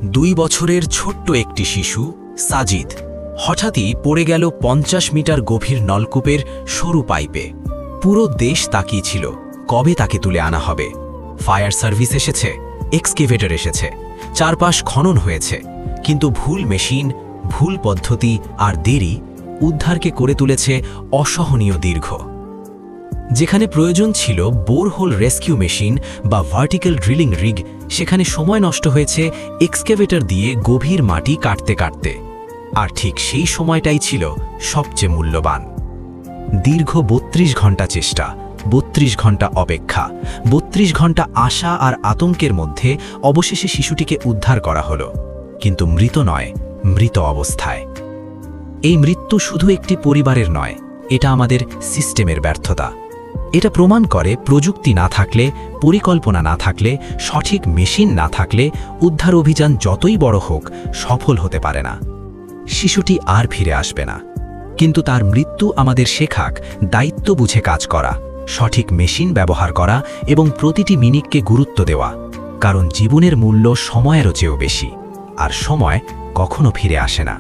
2 বছরের ছোট্ট একটি শিশু সাজিদ হঠাৎই পড়ে গেল 50 মিটার গভীর নলকূপের সরু পাইপে। পুরো দেশ তাকিয়েছিল কবে তাকে তুলে আনা হবে। ফায়ার সার্ভিস এসেছে, এক্সকেভেটর এসেছে, চারপাশ খনন হয়েছে, কিন্তু ভুল মেশিন, ভুল পদ্ধতি আর দেরি উদ্ধারকে করে তুলেছে অসহনীয় দীর্ঘ। যেখানে প্রয়োজন ছিল বোরহোল রেস্কিউ মেশিন বা ভার্টিক্যাল ড্রিলিং রিগ, সেখানে সময় নষ্ট হয়েছে এক্সকেভেটর দিয়ে গভীর মাটি কাটতে কাটতে। আর ঠিক সেই সময়টাই ছিল সবচেয়ে মূল্যবান। দীর্ঘ 32 ঘন্টা চেষ্টা, 32 ঘন্টা অপেক্ষা, 32 ঘন্টা আশা আর আতঙ্কের মধ্যে অবশেষে শিশুটিকে উদ্ধার করা হলো, কিন্তু মৃত নয়, মৃত অবস্থায়। এই মৃত্যু শুধু একটি পরিবারের নয়, এটা আমাদের সিস্টেমের ব্যর্থতা। এটা প্রমাণ করে প্রযুক্তি না থাকলে, পরিকল্পনা না থাকলে, সঠিক মেশিন না থাকলে উদ্ধার অভিযান যতই বড় হোক সফল হতে পারে না। শিশুটি আর ফিরে আসবে না, কিন্তু তার মৃত্যু আমাদের শেখাক দায়িত্ব বুঝে কাজ করা, সঠিক মেশিন ব্যবহার করা এবং প্রতিটি মিনিটকে গুরুত্ব দেওয়া। কারণ জীবনের মূল্য সময়েরও চেয়েও বেশি, আর সময় কখনো ফিরে আসে না।